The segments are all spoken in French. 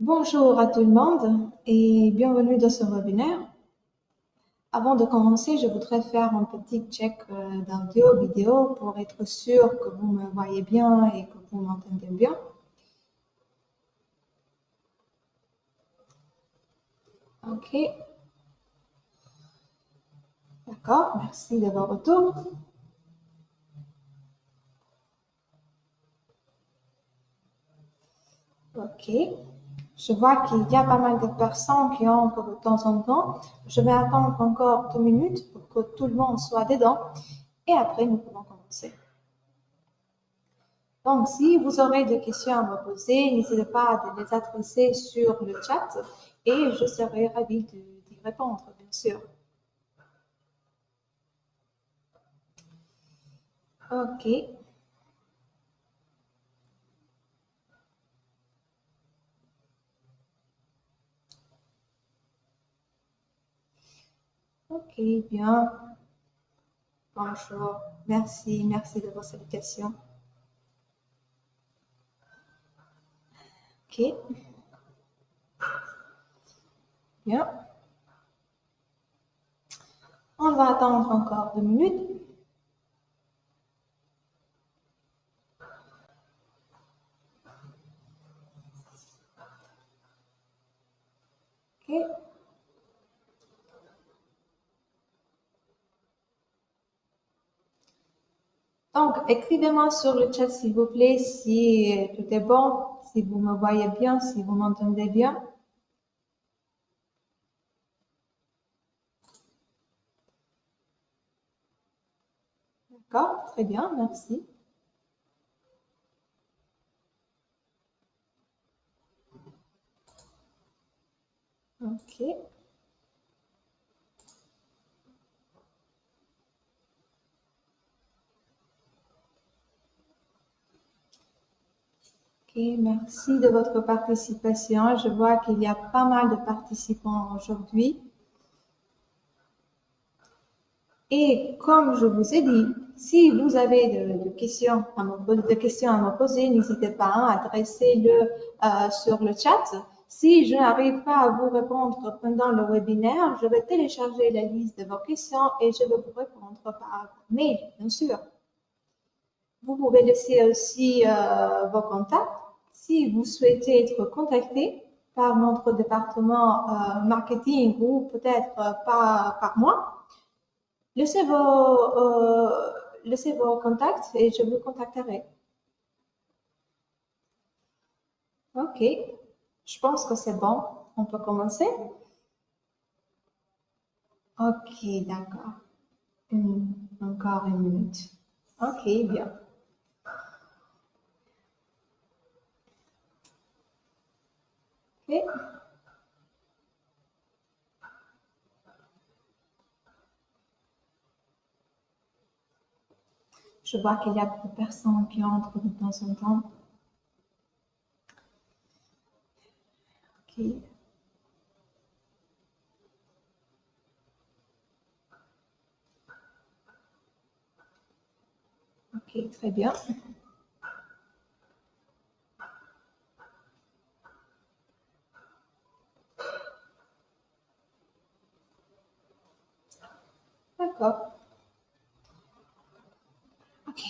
Bonjour à tout le monde et bienvenue dans ce webinaire. Avant de commencer, je voudrais faire un petit check d'audio, vidéo pour être sûr que vous me voyez bien et que vous m'entendez bien. Ok, d'accord, merci de votre retour. Ok, je vois qu'il y a pas mal de personnes qui entrent de temps en temps. Je vais attendre encore 2 minutes pour que tout le monde soit dedans et après nous pouvons commencer. Donc, si vous aurez des questions à me poser, n'hésitez pas à les adresser sur le chat et je serai ravie d'y répondre, bien sûr. Ok, ok, bien. Bonjour, merci de vos salutations. Ok, bien. On va attendre encore 2 minutes. Ok. Donc, écrivez-moi sur le chat, s'il vous plaît, si tout est bon, si vous me voyez bien, si vous m'entendez bien. D'accord, très bien, merci. Ok. Ok, merci de votre participation. Je vois qu'il y a pas mal de participants aujourd'hui. Et comme je vous ai dit, si vous avez de questions à me poser, n'hésitez pas à adresser-le sur le chat. Si je n'arrive pas à vous répondre pendant le webinaire, je vais télécharger la liste de vos questions et je vais vous répondre par mail, bien sûr. Vous pouvez laisser aussi vos contacts. Si vous souhaitez être contacté par notre département marketing ou peut-être par moi, laissez laissez vos contacts et je vous contacterai. Ok, je pense que c'est bon. On peut commencer? Ok, d'accord. Encore 1 minute. Ok, bien. Ok. Je vois qu'il y a beaucoup de personnes qui entrent de temps en temps. Ok. Ok, très bien. D'accord. Ok,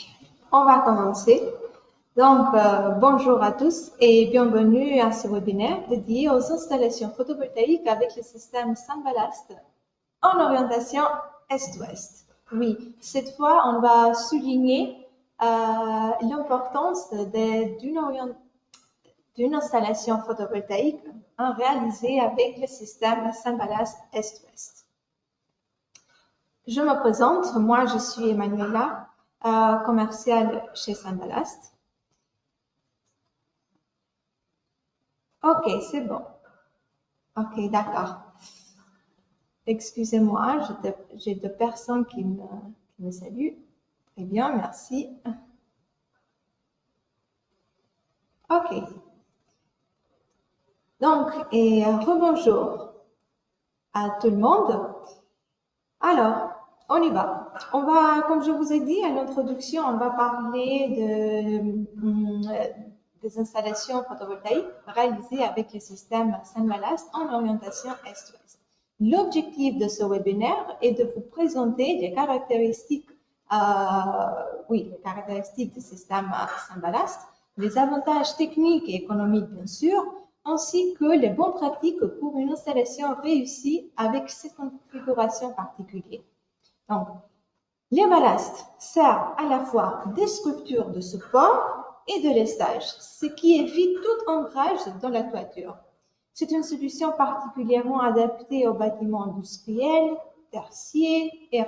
on va commencer. Donc, bonjour à tous et bienvenue à ce webinaire dédié aux installations photovoltaïques avec le système Sunballast en orientation Est-Ouest. Oui, cette fois, on va souligner l'importance d'une installation photovoltaïque réalisée avec le système Sunballast Est-Ouest. Je me présente, moi je suis Emanuela, commerciale chez Sunballast. Ok, c'est bon. Ok, d'accord. Excusez-moi, j'ai 2 personnes qui me saluent. Très bien, merci. Ok. Donc, et rebonjour à tout le monde. Alors, on y va. On va, comme je vous ai dit à l'introduction, on va parler des installations photovoltaïques réalisées avec le système Saint-Ballast en orientation est-ouest. L'objectif de ce webinaire est de vous présenter les caractéristiques, les caractéristiques du système Saint-Ballast, les avantages techniques et économiques bien sûr, ainsi que les bonnes pratiques pour une installation réussie avec cette configuration particulière. Donc, les ballasts servent à la fois des structures de support et de lestage, ce qui évite tout ancrage dans la toiture. C'est une solution particulièrement adaptée aux bâtiments industriels, tertiaires et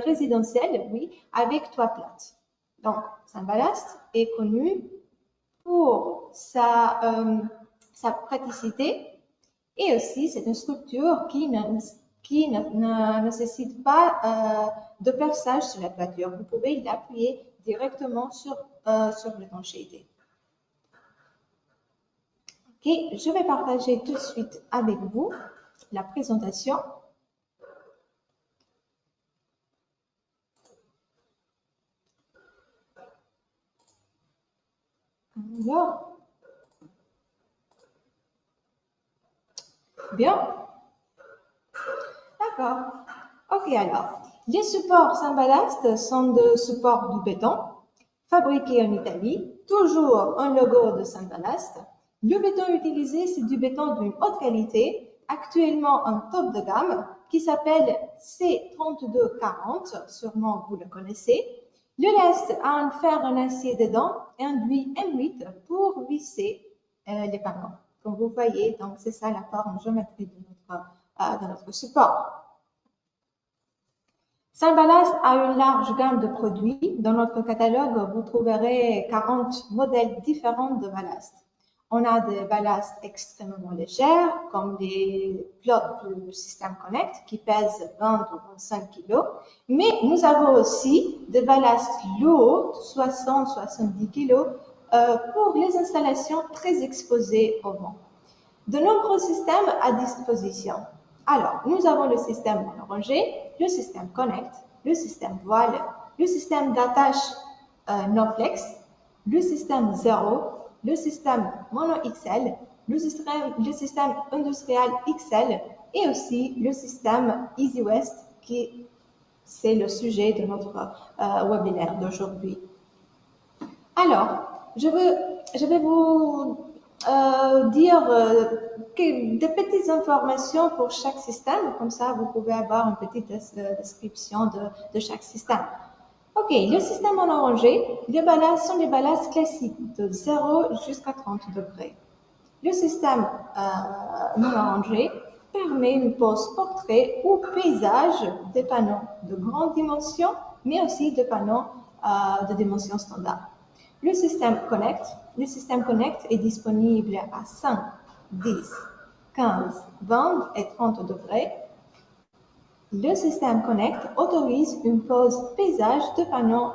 résidentiels, avec toit plat. Donc, Saint-Ballast est connu pour sa praticité et aussi c'est une structure qui ne nécessite pas de perçage sur la toiture. Vous pouvez l'appuyer directement sur l'étanchéité. Ok, je vais partager tout de suite avec vous la présentation. Alors, bien. D'accord. Ok, alors, les supports Saint-Ballast sont de supports du béton, fabriqués en Italie, toujours un logo de Saint-Ballast. Le béton utilisé, c'est du béton d'une haute qualité, actuellement un top de gamme, qui s'appelle C3240, sûrement vous le connaissez. Le reste a un fer en acier dedans et un enduit M8 pour visser les panneaux. Comme vous voyez, donc c'est ça la forme géométrique de notre support. Saint-Ballast a une large gamme de produits. Dans notre catalogue, vous trouverez 40 modèles différents de ballasts. On a des ballasts extrêmement légers, comme les plots du système Connect, qui pèsent 20 ou 25 kg. Mais nous avons aussi des ballasts lourds, 60-70 kg, pour les installations très exposées au vent. De nombreux systèmes à disposition. Alors, nous avons le système monorangé, le système Connect, le système voile, le système d'attache NoFlex, le système Zero, le système Mono XL, le système industriel XL et aussi le système EasyWest qui c'est le sujet de notre webinaire d'aujourd'hui. Alors, je vais vous dire des petites informations pour chaque système, comme ça vous pouvez avoir une petite description de chaque système. Ok, le système en orangé, les ballasts sont les ballasts classiques de 0 jusqu'à 30 degrés. Le système non orangé permet une pose portrait ou paysage des panneaux de grande dimension, mais aussi de panneaux de dimension standard. Le système Connect est disponible à 5, 10, 15, 20 et 30 degrés. Le système Connect autorise une pose paysage de panneaux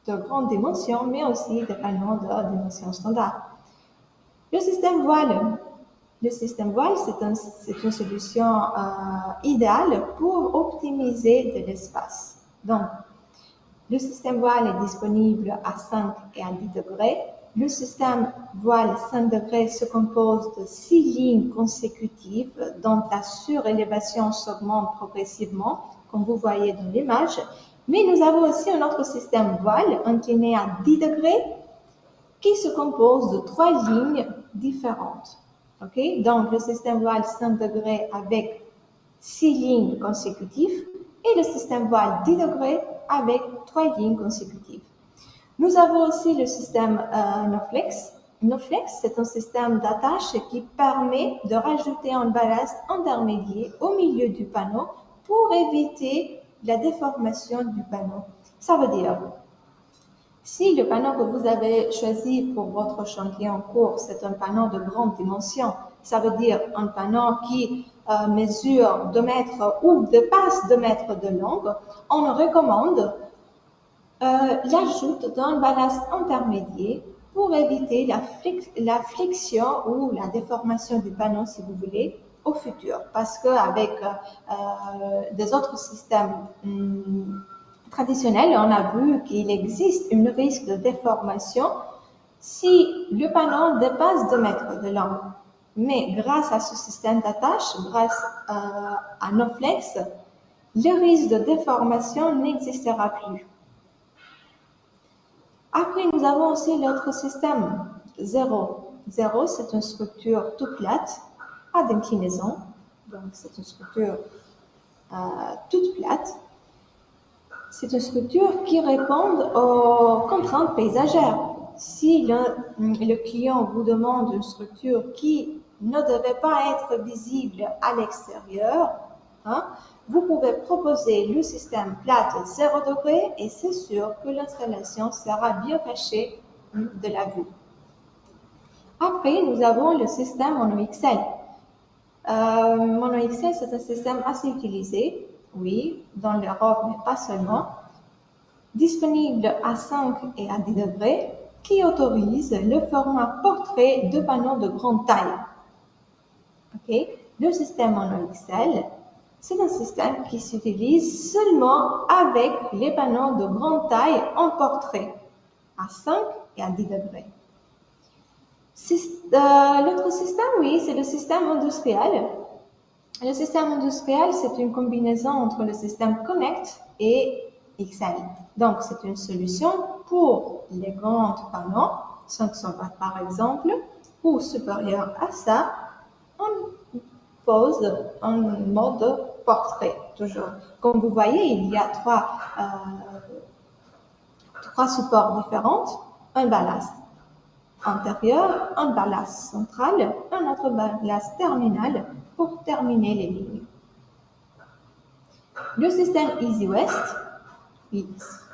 de grande dimension, mais aussi de panneaux de dimension standard. Le système voile, c'est une solution idéale pour optimiser de l'espace. Donc, le système voile est disponible à 5 et à 10 degrés. Le système voile 5 degrés se compose de 6 lignes consécutives dont la surélévation s'augmente progressivement, comme vous voyez dans l'image. Mais nous avons aussi un autre système voile incliné à 10 degrés qui se compose de 3 lignes différentes. Okay? Donc, le système voile 5 degrés avec 6 lignes consécutives et le système voile 10 degrés avec 3 lignes consécutives. Nous avons aussi le système NoFlex. NoFlex, c'est un système d'attache qui permet de rajouter un ballast intermédiaire au milieu du panneau pour éviter la déformation du panneau. Ça veut dire, si le panneau que vous avez choisi pour votre chantier en cours, c'est un panneau de grande dimension, ça veut dire un panneau qui mesure 2 mètres ou dépasse 2 mètres de long, on recommande l'ajout d'un ballast intermédiaire pour éviter la flexion ou la déformation du panneau, si vous voulez, au futur. Parce qu'avec des autres systèmes traditionnelle, on a vu qu'il existe un risque de déformation si le panneau dépasse 2 mètres de long. Mais grâce à ce système d'attache, grâce à NoFlex, le risque de déformation n'existera plus. Après, nous avons aussi l'autre système, 0. 0, c'est une structure toute plate, pas d'inclinaison. Donc, c'est une structure toute plate. C'est une structure qui répond aux contraintes paysagères. Si le client vous demande une structure qui ne devait pas être visible à l'extérieur, hein, vous pouvez proposer le système plate 0 degré et c'est sûr que l'installation sera bien cachée de la vue. Après, nous avons le système MonoXL. MonoXL, c'est un système assez utilisé, oui, dans l'Europe, mais pas seulement, disponible à 5 et à 10 degrés, qui autorise le format portrait de panneaux de grande taille. Okay. Le système MonoXL, c'est un système qui s'utilise seulement avec les panneaux de grande taille en portrait, à 5 et à 10 degrés. L'autre système, oui, c'est le système industriel. Le système industriel, c'est une combinaison entre le système Connect et XL. Donc, c'est une solution pour les grands panneaux, 500 watts par exemple, ou supérieur à ça, on pose en mode portrait, toujours. Comme vous voyez, il y a trois supports différents, un ballast intérieur, un ballast central, un autre ballast terminal pour terminer les lignes. Le système EasyWest,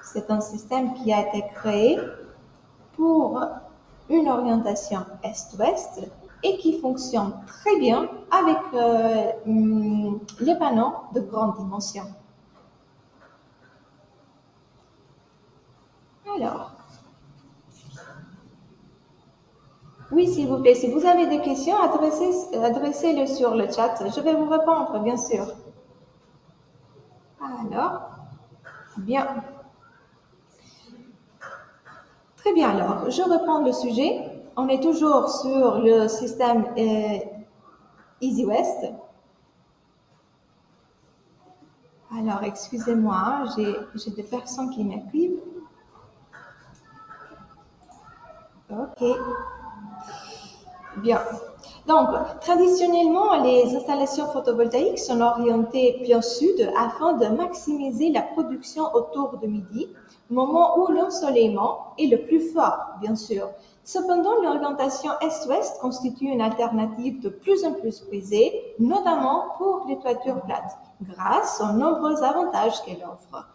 c'est un système qui a été créé pour une orientation est-ouest et qui fonctionne très bien avec les panneaux de grande dimension. Alors, oui, s'il vous plaît, si vous avez des questions, adressez-les sur le chat. Je vais vous répondre, bien sûr. Alors, bien. Très bien, alors, je reprends le sujet. On est toujours sur le système EasyWest. Alors, excusez-moi, j'ai des personnes qui m'écrivent. Ok. Bien. Donc, traditionnellement, les installations photovoltaïques sont orientées plein sud afin de maximiser la production autour de midi, moment où l'ensoleillement est le plus fort, bien sûr. Cependant, l'orientation est-ouest constitue une alternative de plus en plus prisée, notamment pour les toitures plates, grâce aux nombreux avantages qu'elle offre.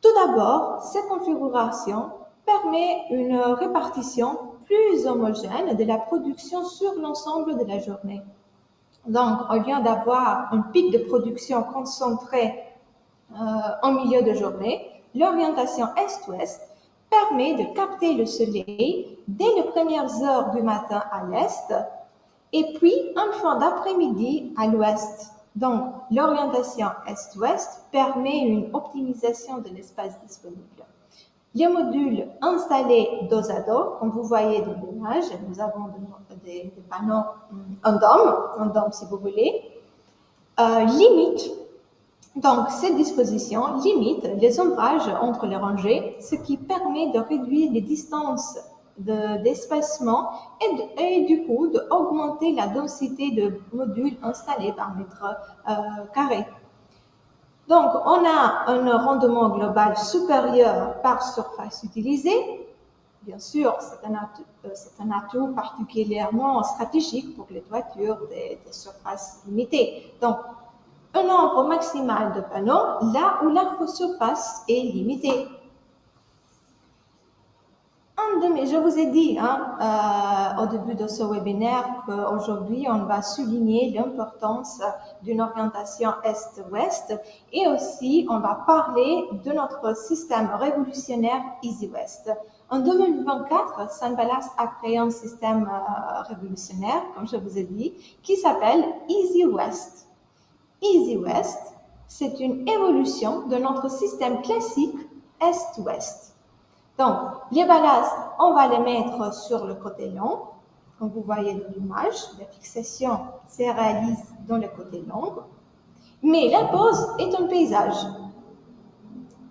Tout d'abord, cette configuration permet une répartition plus homogène de la production sur l'ensemble de la journée. Donc, au lieu d'avoir un pic de production concentré en milieu de journée, l'orientation est-ouest permet de capter le soleil dès les premières heures du matin à l'est et puis en fin d'après-midi à l'ouest. Donc, l'orientation est-ouest permet une optimisation de l'espace disponible. Les modules installés dos à dos, comme vous voyez dans l'image, nous avons des panneaux en dôme si vous voulez, donc cette disposition limite les ombrages entre les rangées, ce qui permet de réduire les distances d'espacement et du coup d'augmenter la densité de modules installés par mètre carré. Donc, on a un rendement global supérieur par surface utilisée. Bien sûr, c'est un atout particulièrement stratégique pour les toitures des surfaces limitées. Donc, un nombre maximal de panneaux là où la surface est limitée. Je vous ai dit au début de ce webinaire qu'aujourd'hui, on va souligner l'importance d'une orientation est-ouest et aussi on va parler de notre système révolutionnaire EasyWest. En 2024, Sunballast a créé un système révolutionnaire, comme je vous ai dit, qui s'appelle EasyWest. EasyWest, c'est une évolution de notre système classique est-ouest. Donc, les ballasts, on va les mettre sur le côté long. Comme vous voyez dans l'image, la fixation se réalise dans le côté long. Mais la pose est un paysage.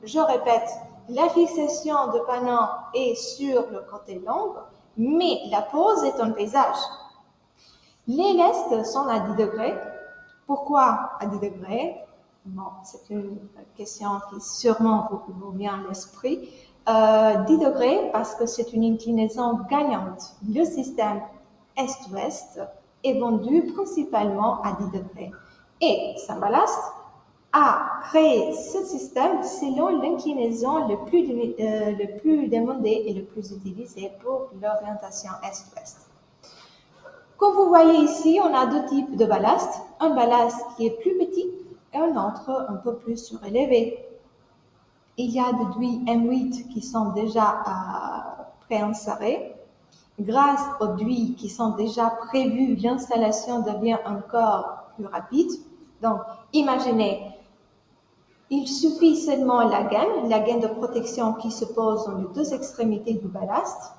Je répète, la fixation de panneau est sur le côté long, mais la pose est un paysage. Les lestes sont à 10 degrés. Pourquoi à 10 degrés? Bon, c'est une question qui sûrement vous vient à l'esprit. 10 degrés parce que c'est une inclinaison gagnante. Le système est-ouest est vendu principalement à 10 degrés. Et Saint-Ballast a créé ce système selon l'inclinaison le plus demandée et le plus utilisée pour l'orientation est-ouest. Comme vous voyez ici, on a deux types de ballast. Un ballast qui est plus petit et un autre un peu plus surélevé. Il y a des douilles M8 qui sont déjà préinsérées. Grâce aux douilles qui sont déjà prévues, l'installation devient encore plus rapide. Donc, imaginez, il suffit seulement la gaine de protection qui se pose dans les deux extrémités du ballast,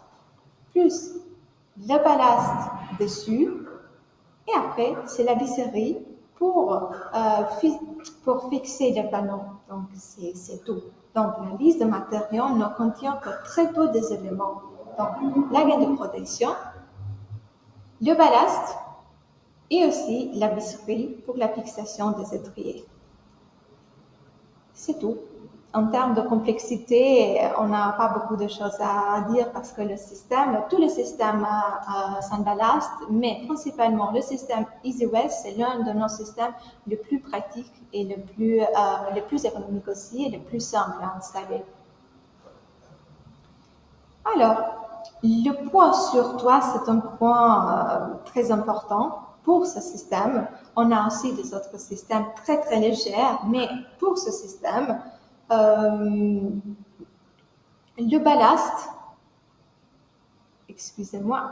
plus le ballast dessus, et après, c'est la visserie pour fixer le panneau. Donc, c'est tout. Donc, la liste de matériaux ne contient que très peu des éléments. Donc, la gaine de protection, le ballast et aussi la visserie pour la fixation des étriers. C'est tout. En termes de complexité, on n'a pas beaucoup de choses à dire parce que tous les systèmes Saint-Ballast, mais principalement le système EasyWest, c'est l'un de nos systèmes les plus pratiques et les plus économiques aussi et les plus simples à installer. Alors, le point sur toit, c'est un point très important pour ce système. On a aussi des autres systèmes très très légers, mais pour ce système, le ballast, excusez-moi,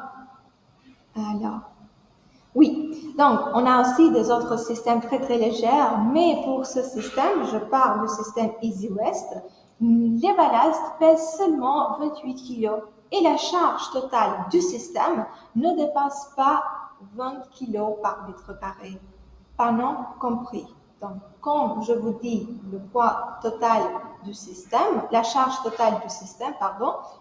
alors, oui, donc on a aussi des autres systèmes très très légers, mais pour ce système, je parle du système EasyWest, les ballasts pèsent seulement 28 kg et la charge totale du système ne dépasse pas 20 kg par mètre carré, panneau compris. Donc, comme je vous dis, le poids total du système, la charge totale du système,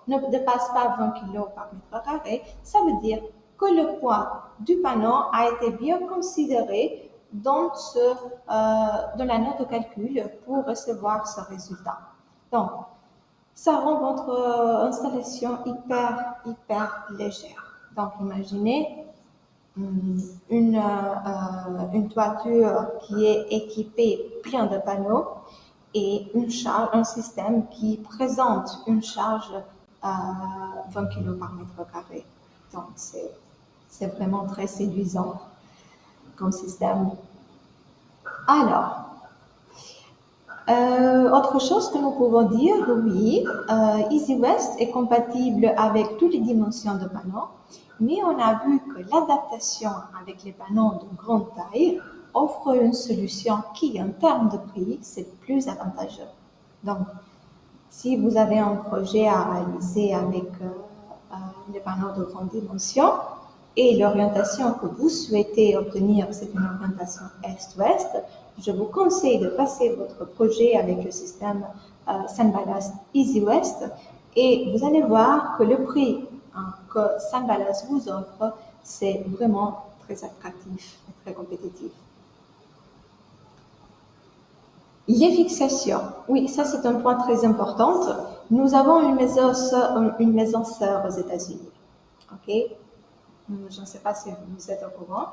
ne dépasse pas 20 kg par mètre carré, ça veut dire que le poids du panneau a été bien considéré dans la note de calcul pour recevoir ce résultat. Donc, ça rend votre installation hyper légère. Donc, imaginez une toiture qui est équipée plein de panneaux et un système qui présente une charge à 20 kg par mètre carré. Donc, c'est vraiment très séduisant comme système. Alors, autre chose que nous pouvons dire, oui, EasyWest est compatible avec toutes les dimensions de panneaux, mais on a vu que l'adaptation avec les panneaux de grande taille offre une solution qui, en termes de prix, c'est plus avantageux. Donc, si vous avez un projet à réaliser avec les panneaux de grande dimension et l'orientation que vous souhaitez obtenir, c'est une orientation est-ouest, je vous conseille de passer votre projet avec le système Saint-Ballast EasyWest et vous allez voir que le prix que Saint-Ballast vous offre, c'est vraiment très attractif et très compétitif. Les fixations. Oui, ça c'est un point très important. Nous avons une maison sœur aux États-Unis. OK? Je ne sais pas si vous êtes au courant.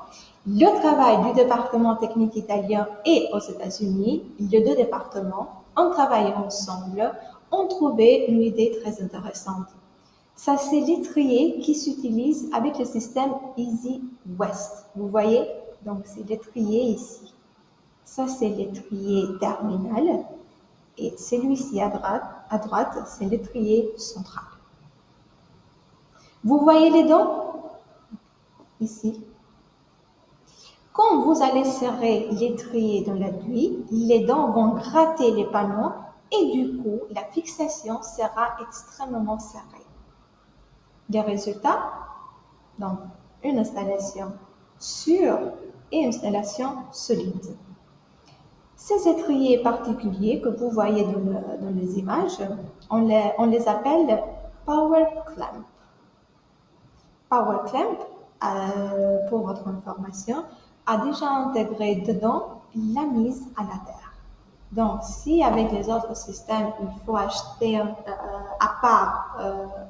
Le travail du département technique italien et aux États-Unis, les deux départements, en travaillant ensemble, ont trouvé une idée très intéressante. Ça, c'est l'étrier qui s'utilise avec le système EasyWest. Vous voyez? Donc, c'est l'étrier ici. Ça, c'est l'étrier terminal. Et celui-ci à droite, c'est l'étrier central. Vous voyez les dents? Ici. Quand vous allez serrer l'étrier dans l'aiguille, les dents vont gratter les panneaux et du coup, la fixation sera extrêmement serrée. Les résultats, donc une installation sûre et une installation solide. Ces étriers particuliers que vous voyez dans les images, on les appelle power clamp. Power clamp, pour votre information, a déjà intégré dedans la mise à la terre. Donc, si avec les autres systèmes, il faut acheter à part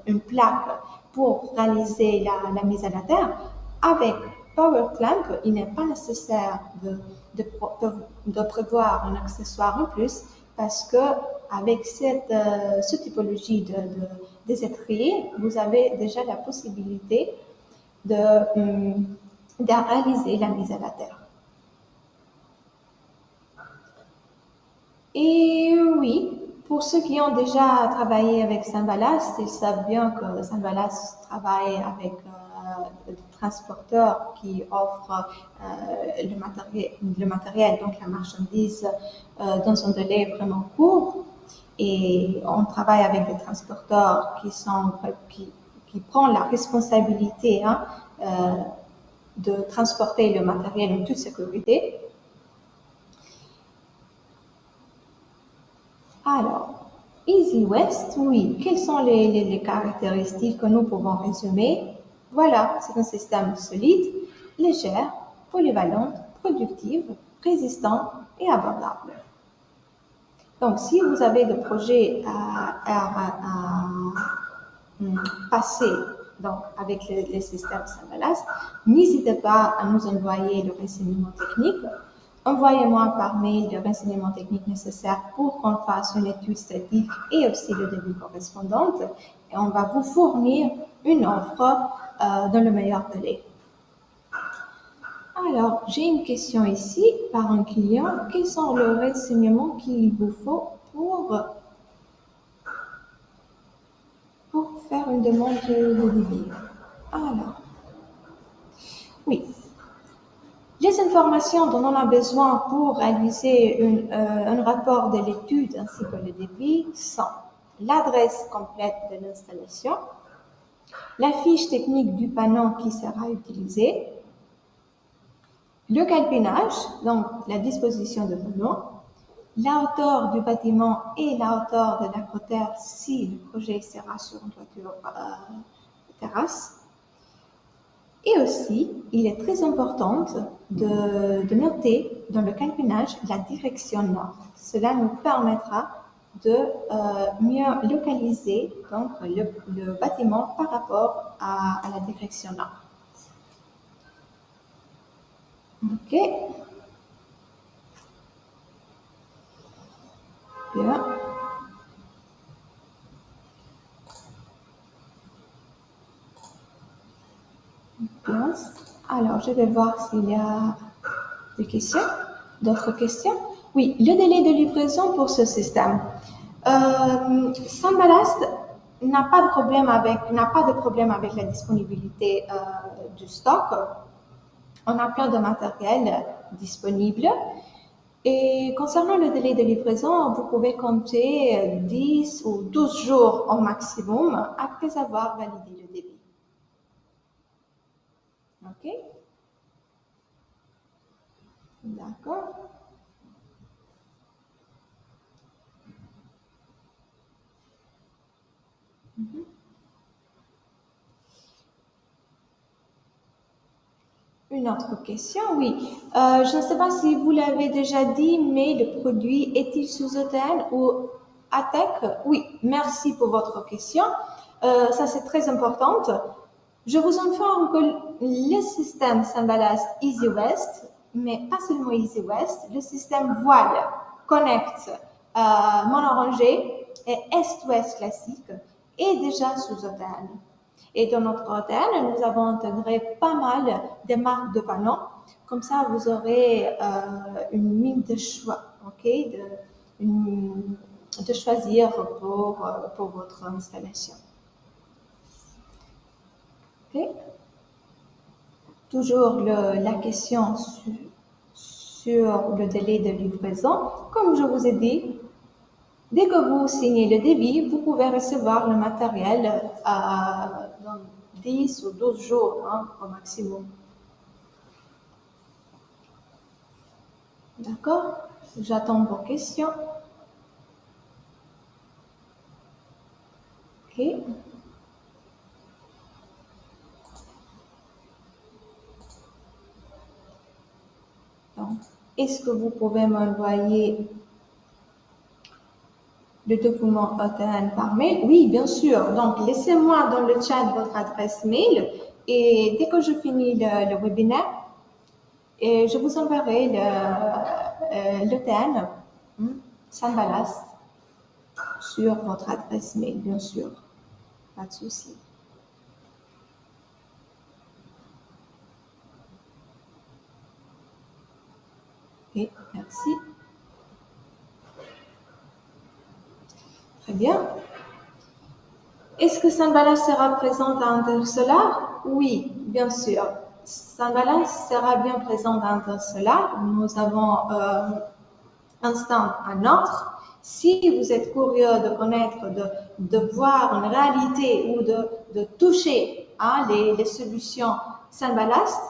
une plaque pour réaliser la mise à la terre, avec Power Clamp, il n'est pas nécessaire de prévoir un accessoire en plus parce que avec cette typologie des étriers, vous avez déjà la possibilité de réaliser la mise à la terre. Et oui, pour ceux qui ont déjà travaillé avec Saint-Ballast, ils savent bien que Saint-Ballast travaille avec des transporteurs qui offrent le matériel, donc la marchandise, dans un délai vraiment court. Et on travaille avec des transporteurs qui prennent la responsabilité de transporter le matériel en toute sécurité. Alors, Easy West, oui. Quelles sont les caractéristiques que nous pouvons résumer? Voilà, c'est un système solide, légère, polyvalente, productive, résistant et abordable. Donc, si vous avez des projets à passer donc, avec les systèmes Saint-Ballast, n'hésitez pas à nous envoyer le renseignement technique. Envoyez-moi par mail le renseignement technique nécessaire pour qu'on fasse une étude statique et aussi le devis correspondant. Et on va vous fournir une offre dans le meilleur délai. Alors, j'ai une question ici par un client. Quels sont les renseignements qu'il vous faut pour faire une demande de devis? Alors, oui. Les informations dont on a besoin pour réaliser un rapport de l'étude ainsi que le devis sont l'adresse complète de l'installation, la fiche technique du panneau qui sera utilisé, le calpinage, donc la disposition de panneau, la hauteur du bâtiment et la hauteur de l'acrotère si le projet sera sur une toiture terrasse. Et aussi, il est très important de noter dans le calpinage la direction nord. Cela nous permettra de mieux localiser donc, le bâtiment par rapport à la direction nord. Ok. Bien. Bien. Alors, je vais voir s'il y a des questions, d'autres questions. Oui, le délai de livraison pour ce système. Saint-Ballast n'a pas de problème avec la disponibilité du stock. On a plein de matériel disponible. Et concernant le délai de livraison, vous pouvez compter 10 ou 12 jours au maximum après avoir validé le débit. OK? D'accord. Une autre question, oui. Je ne sais pas si vous l'avez déjà dit, mais le produit est-il sous ETN ou ATEC? Oui, merci pour votre question. Ça, c'est très important. Je vous informe que le système Saint-Ballast Easy West, mais pas seulement Easy West, le système voile, connect, monorangé et est-ouest classique est déjà sous ETN. Et dans notre hôtel, nous avons intégré pas mal de marques de panneaux. Comme ça, vous aurez une mine de choix, ok, de choisir pour votre installation. Okay. Toujours la question sur le délai de livraison. Comme je vous ai dit, Dès que vous signez le devis, vous pouvez recevoir le matériel dans 10 ou 12 jours hein, au maximum. D'accord? J'attends vos questions. Ok. Donc, est-ce que vous pouvez m'envoyer le document OTN par mail? Oui, bien sûr. Donc, laissez-moi dans le chat votre adresse mail et dès que je finis le webinaire, et je vous enverrai l'OTN, Sanbalast, sur votre adresse mail, bien sûr. Pas de souci. Ok, merci. Très bien. Est-ce que Sanbalast sera présent dans Intersolar? Oui, bien sûr. Sanbalast sera bien présent dans Intersolar. Nous avons un stand à Nantes. Si vous êtes curieux de connaître, de voir une réalité ou de toucher hein, les solutions Sanbalast,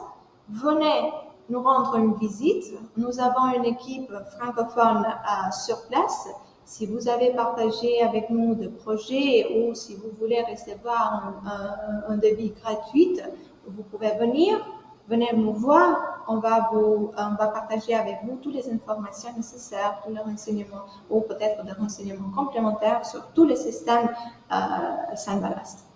venez nous rendre une visite. Nous avons une équipe francophone sur place. Si vous avez partagé avec nous des projets ou si vous voulez recevoir un devis gratuit, vous pouvez venir. Venez nous voir, on va partager avec vous toutes les informations nécessaires, tous les renseignements ou peut-être des renseignements complémentaires sur tous les systèmes Sanbalast.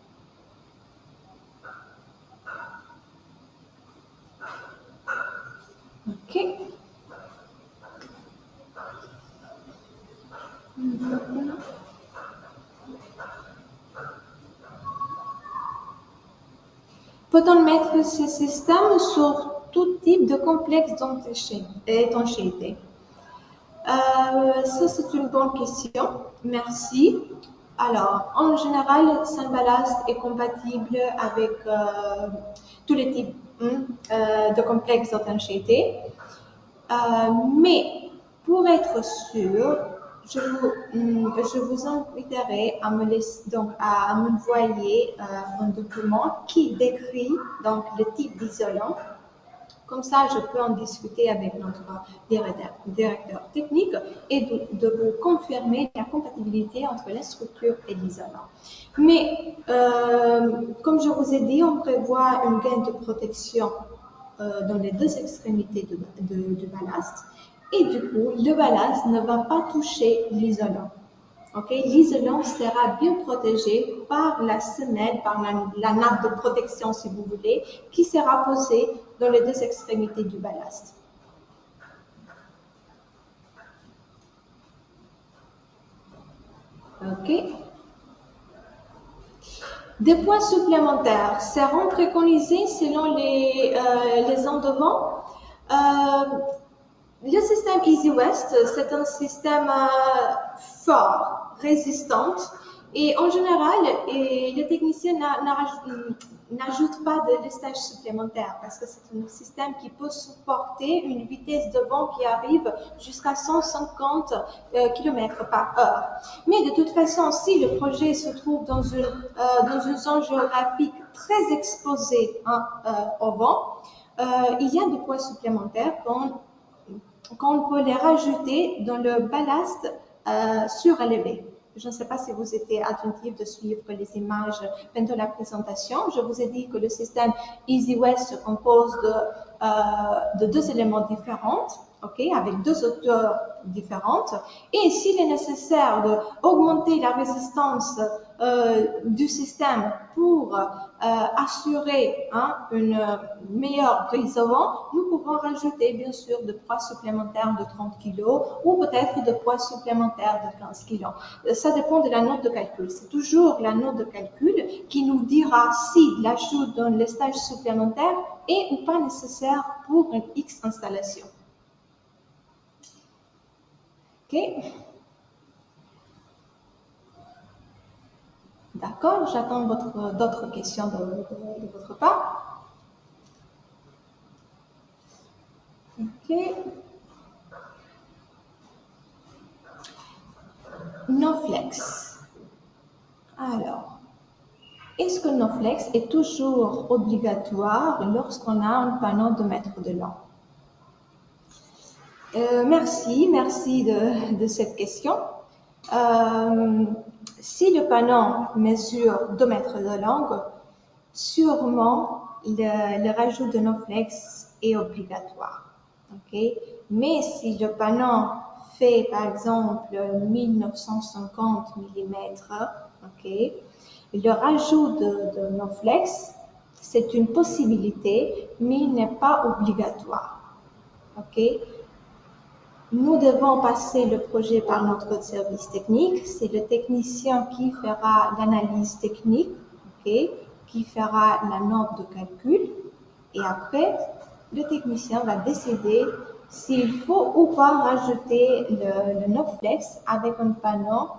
Ok. Peut-on mettre ce système sur tout type de complexe d'étanchéité? Ça, c'est une bonne question. Merci. Alors, en général, Sanbalast est compatible avec tous les types de complexes d'étanchéité. Mais pour être sûr, je vous inviterai à à m'envoyer un document qui décrit donc le type d'isolant. Comme ça, je peux en discuter avec notre directeur technique et de vous confirmer la compatibilité entre la structure et l'isolant. Mais, comme je vous ai dit, on prévoit une gaine de protection dans les deux extrémités du ballast. Et du coup, le ballast ne va pas toucher l'isolant. Okay? L'isolant sera bien protégé par la semelle, par la nappe de protection, si vous voulez, qui sera posée dans les deux extrémités du ballast. Ok. Des points supplémentaires seront préconisés selon les ans devant. Le système Easy West, c'est un système fort, résistant, et en général, les techniciens n'ajoutent pas de lestage supplémentaire parce que c'est un système qui peut supporter une vitesse de vent qui arrive jusqu'à 150 km par heure. Mais de toute façon, si le projet se trouve dans une zone géographique très exposée hein, au vent, il y a des points supplémentaires qu'on peut les rajouter dans le ballast surélevé. Je ne sais pas si vous étiez attentif de suivre les images pendant la présentation. Je vous ai dit que le système Easy West se compose de deux éléments différents, okay, avec deux hauteurs différentes. Et s'il est nécessaire d'augmenter la résistance du système pour assurer hein, une meilleure prise au vent, nous pouvons rajouter bien sûr de poids supplémentaires de 30 kg ou peut-être de poids supplémentaires de 15 kg. Ça dépend de la note de calcul. C'est toujours la note de calcul qui nous dira si l'ajout d'un lestage supplémentaire est ou pas nécessaire pour une X installation. Ok. D'accord, j'attends d'autres questions de votre part. Ok. NoFlex. Alors, est-ce que NoFlex est toujours obligatoire lorsqu'on a un panneau de mètre de long? Merci de cette question. Si le panneau mesure 2 mètres de long, sûrement le rajout de NoFlex est obligatoire. Okay? Mais si le panneau fait par exemple 1950 mm, okay, le rajout de NoFlex, c'est une possibilité, mais il n'est pas obligatoire. Okay? Nous devons passer le projet par notre service technique. C'est le technicien qui fera l'analyse technique, okay, qui fera la note de calcul. Et après, le technicien va décider s'il faut ou pas rajouter le NoFlex avec un panneau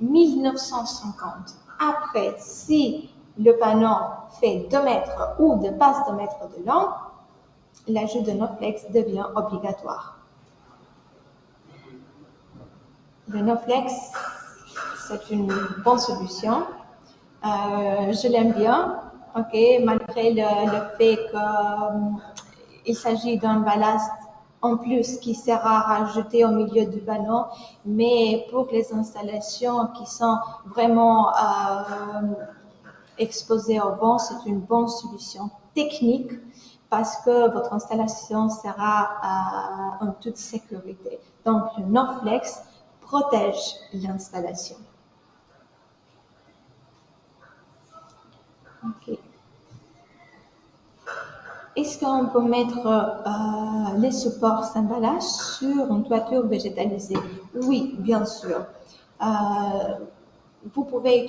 1950. Après, si le panneau fait 2 mètres ou dépasse 2 mètres de long, l'ajout de NoFlex devient obligatoire. Le NoFlex, c'est une bonne solution. Je l'aime bien, okay, malgré le fait qu'il s'agit d'un ballast en plus qui sera rajouté au milieu du panneau, mais pour les installations qui sont vraiment exposées au vent, c'est une bonne solution technique parce que votre installation sera en toute sécurité. Donc, le NoFlex protège l'installation. Okay. Est-ce qu'on peut mettre les supports emballage sur une toiture végétalisée? Oui, bien sûr. Vous pouvez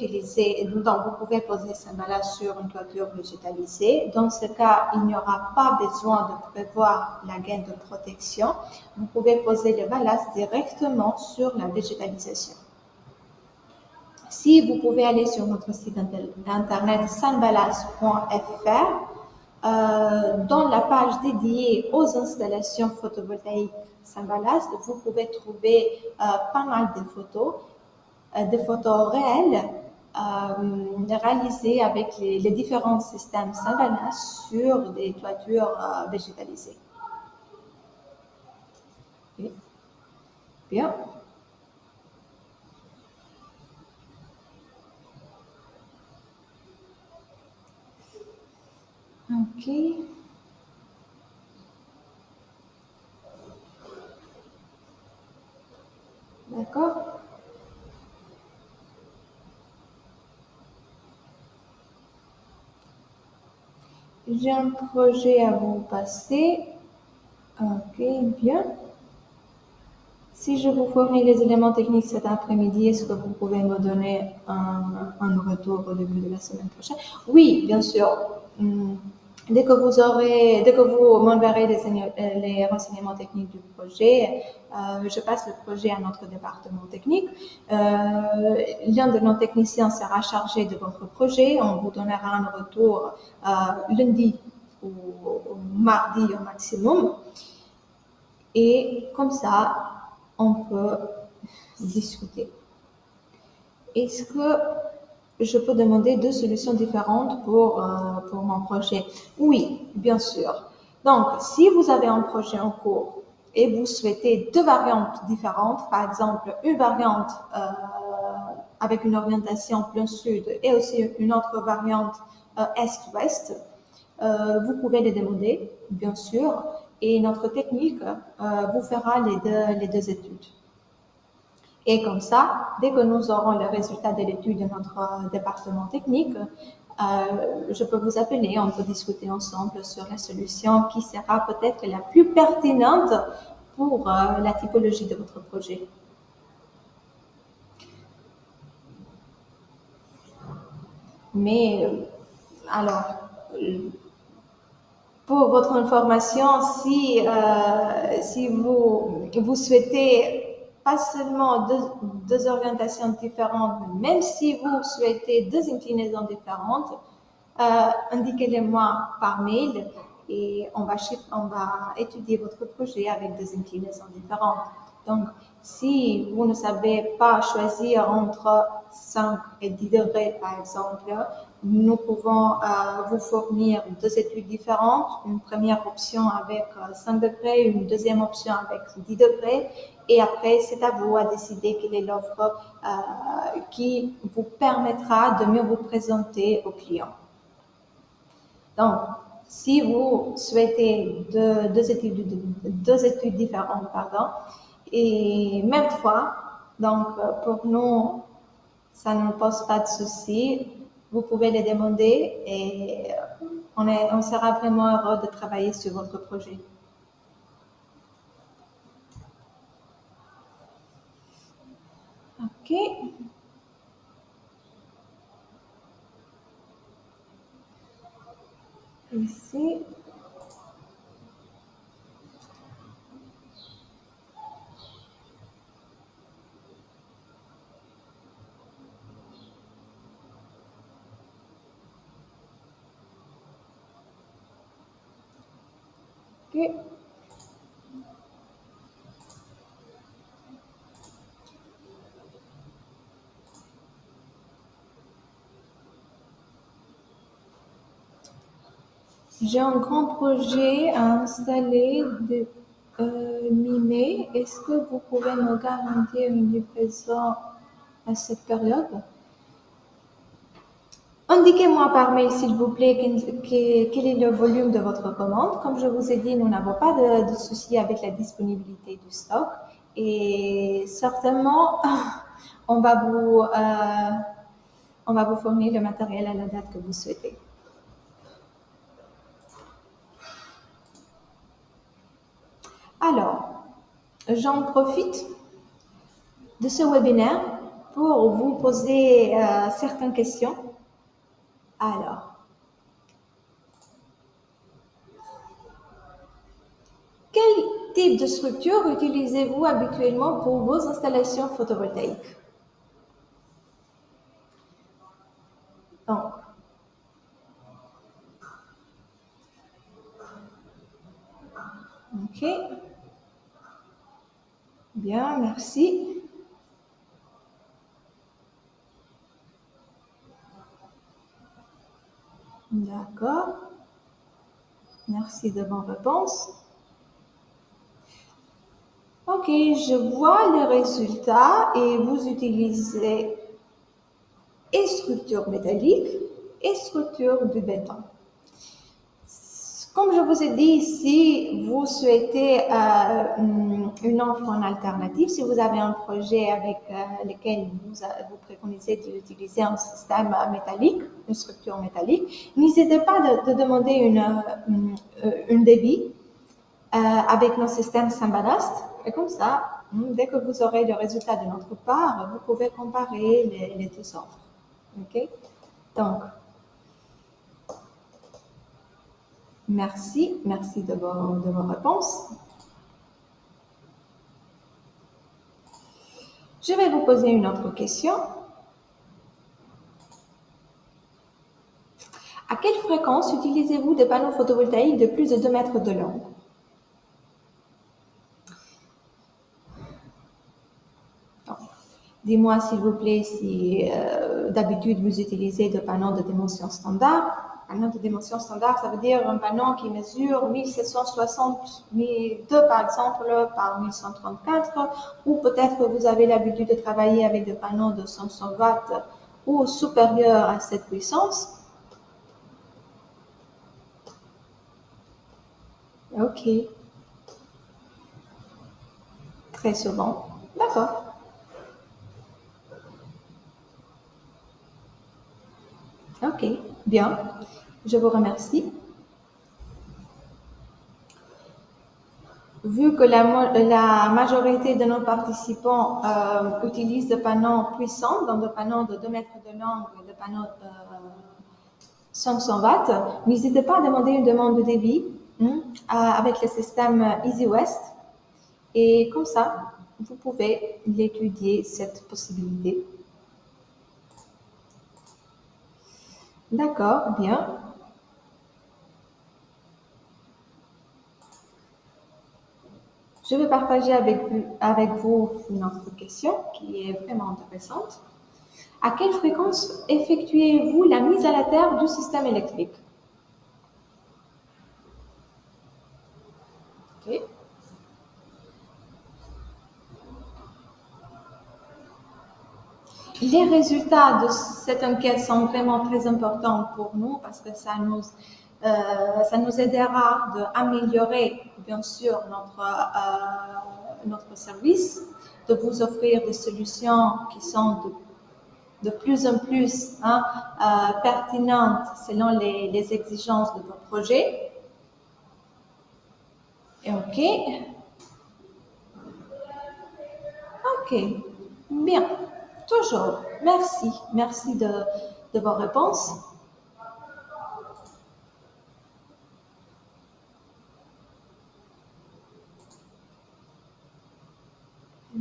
poser cet emballage sur une toiture végétalisée. Dans ce cas, il n'y aura pas besoin de prévoir la gaine de protection. Vous pouvez poser le ballast directement sur la végétalisation. Si vous pouvez aller sur notre site internet sunballast.fr, dans la page dédiée aux installations photovoltaïques Sunballast, vous pouvez trouver pas mal de photos réelles réalisées avec les différents systèmes Sunballast sur des toitures végétalisées. Okay. Bien. Ok. D'accord. J'ai un projet à vous passer. Ok, bien. Si je vous fournis les éléments techniques cet après-midi, est-ce que vous pouvez me donner un retour au début de la semaine prochaine? Oui, bien sûr. Dès que vous m'enverrez les renseignements techniques du projet, je passe le projet à notre département technique. L'un de nos techniciens sera chargé de votre projet. On vous donnera un retour lundi ou mardi au maximum. Et comme ça, on peut discuter. Est-ce que je peux demander 2 solutions différentes pour mon projet? Oui, bien sûr. Donc, si vous avez un projet en cours et vous souhaitez 2 variantes différentes, par exemple une variante avec une orientation plein sud et aussi une autre variante est-ouest, vous pouvez les demander, bien sûr, et notre technique vous fera les deux études. Et comme ça, dès que nous aurons le résultat de l'étude de notre département technique, je peux vous appeler, on peut discuter ensemble sur la solution qui sera peut-être la plus pertinente pour la typologie de votre projet. Mais alors, pour votre information, si vous souhaitez pas seulement deux orientations différentes, mais même si vous souhaitez 2 inclinaisons différentes, indiquez-les-moi par mail et on va étudier votre projet avec 2 inclinaisons différentes. Donc, Si vous ne savez pas choisir entre 5 et 10 degrés, par exemple, nous pouvons vous fournir deux études différentes. Une première option avec 5 degrés, une deuxième option avec 10 degrés. Et après, c'est à vous à décider quelle est l'offre qui vous permettra de mieux vous présenter aux clients. Donc, si vous souhaitez deux études différentes, pardon, et même trois, donc pour nous, ça ne pose pas de souci. Vous pouvez les demander et on sera vraiment heureux de travailler sur votre projet. OK. Ici. OK. J'ai un grand projet à installer de mi-mai. Est-ce que vous pouvez me garantir une livraison à cette période? Indiquez-moi par mail, s'il vous plaît, quel est le volume de votre commande. Comme je vous ai dit, nous n'avons pas de souci avec la disponibilité du stock et certainement, on va vous, euh, on va vous fournir le matériel à la date que vous souhaitez. Alors, j'en profite de ce webinaire pour vous poser certaines questions. Alors, quel type de structure utilisez-vous habituellement pour vos installations photovoltaïques? Donc, ok, bien, merci. D'accord, merci de vos réponses. Ok, je vois les résultats et vous utilisez et structure métallique et structure de béton. Comme je vous ai dit, si vous souhaitez une offre en alternative, si vous avez un projet avec lequel vous préconisez d'utiliser un système métallique, une structure métallique, n'hésitez pas de demander une débit avec nos systèmes Samballast. Et comme ça, dès que vous aurez le résultat de notre part, vous pouvez comparer les deux offres. OK? Donc, merci de vos réponses. Je vais vous poser une autre question. À quelle fréquence utilisez-vous des panneaux photovoltaïques de plus de 2 mètres de long? Dis-moi s'il vous plaît si d'habitude vous utilisez des panneaux de dimension standard. Panneau de dimension standard, ça veut dire un panneau qui mesure 1762 par exemple par 1134, ou peut-être que vous avez l'habitude de travailler avec des panneaux de 500 watts ou supérieurs à cette puissance. Ok, très souvent. D'accord. Ok, bien. Je vous remercie. Vu que la majorité de nos participants utilisent des panneaux puissants, donc des panneaux de 2 mètres de long et des panneaux de 500 watts, n'hésitez pas à demander une demande de débit avec le système Easy West. Et comme ça, vous pouvez l'étudier, cette possibilité. D'accord, bien. Je vais partager avec vous une autre question qui est vraiment intéressante. À quelle fréquence effectuez-vous la mise à la terre du système électrique? Okay. Les résultats de cette enquête sont vraiment très importants pour nous parce que ça nous aidera d'améliorer, bien sûr, notre service, de vous offrir des solutions qui sont de plus en plus pertinentes selon les exigences de votre projet. Et ok, bien, toujours. Merci de vos réponses.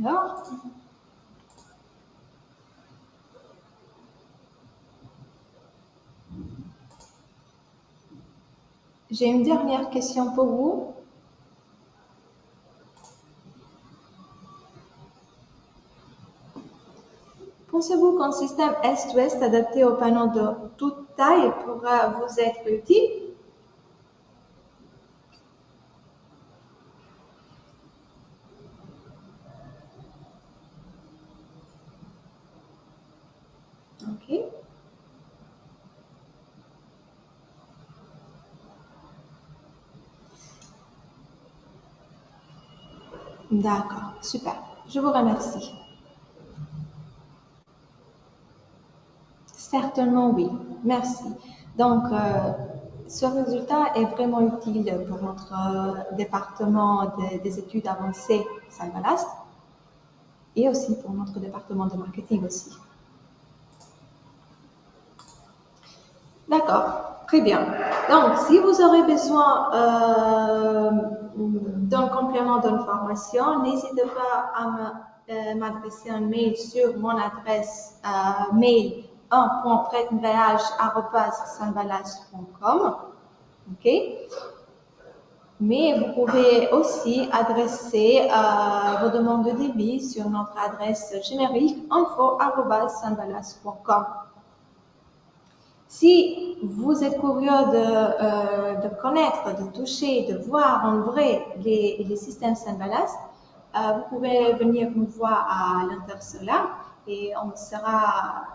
Alors, j'ai une dernière question pour vous. Pensez-vous qu'un système Est-Ouest adapté aux panneaux de toute taille pourra vous être utile? Ok. D'accord, super. Je vous remercie. Certainement, oui. Merci. Donc, ce résultat est vraiment utile pour notre département des études avancées Saint-Balast et aussi pour notre département de marketing aussi. D'accord, très bien. Donc, si vous aurez besoin d'un complément d'information, n'hésitez pas à m'adresser un mail sur mon adresse mail 1.prêtvoyage@sanvalas.com. OK? Mais vous pouvez aussi adresser vos demandes de devis sur notre adresse générique info@sanvalas.com. Si vous êtes curieux de connaître, de toucher, de voir en vrai les systèmes Saint-Balast, vous pouvez venir nous voir à l'Intersolar et on sera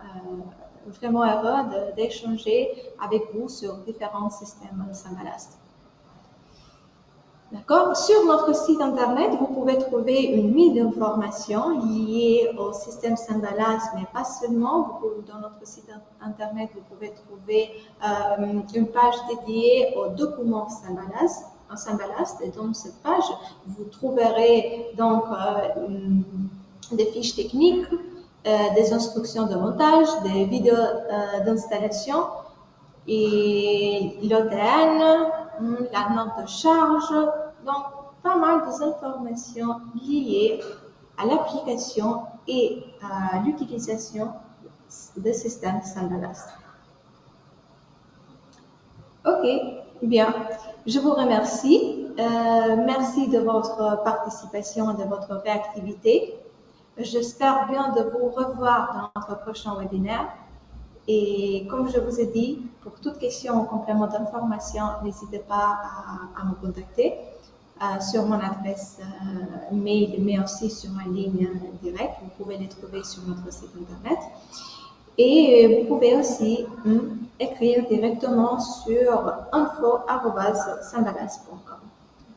vraiment heureux d'échanger avec vous sur différents systèmes Saint-Balast. D'accord? Sur notre site internet, vous pouvez trouver une mine d'informations liées au système Saint-Balast, mais pas seulement. Dans notre site internet, vous pouvez trouver une page dédiée aux documents Saint-Balast. Et dans cette page, vous trouverez donc des fiches techniques, des instructions de montage, des vidéos d'installation et l'OTN, la note de charge, donc pas mal d'informations liées à l'application et à l'utilisation des systèmes Saint-Balast. Ok, bien, je vous remercie. Merci de votre participation et de votre réactivité. J'espère bien de vous revoir dans notre prochain webinaire. Et comme je vous ai dit, pour toute question ou complément d'information, n'hésitez pas à me contacter sur mon adresse mail, mais aussi sur ma ligne directe. Vous pouvez les trouver sur notre site internet. Et vous pouvez aussi écrire directement sur info@sanvalas.com.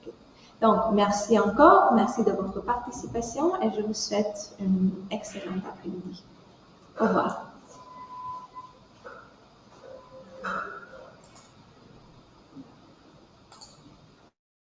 Okay. Donc, merci encore, merci de votre participation et je vous souhaite une excellente après-midi. Au revoir.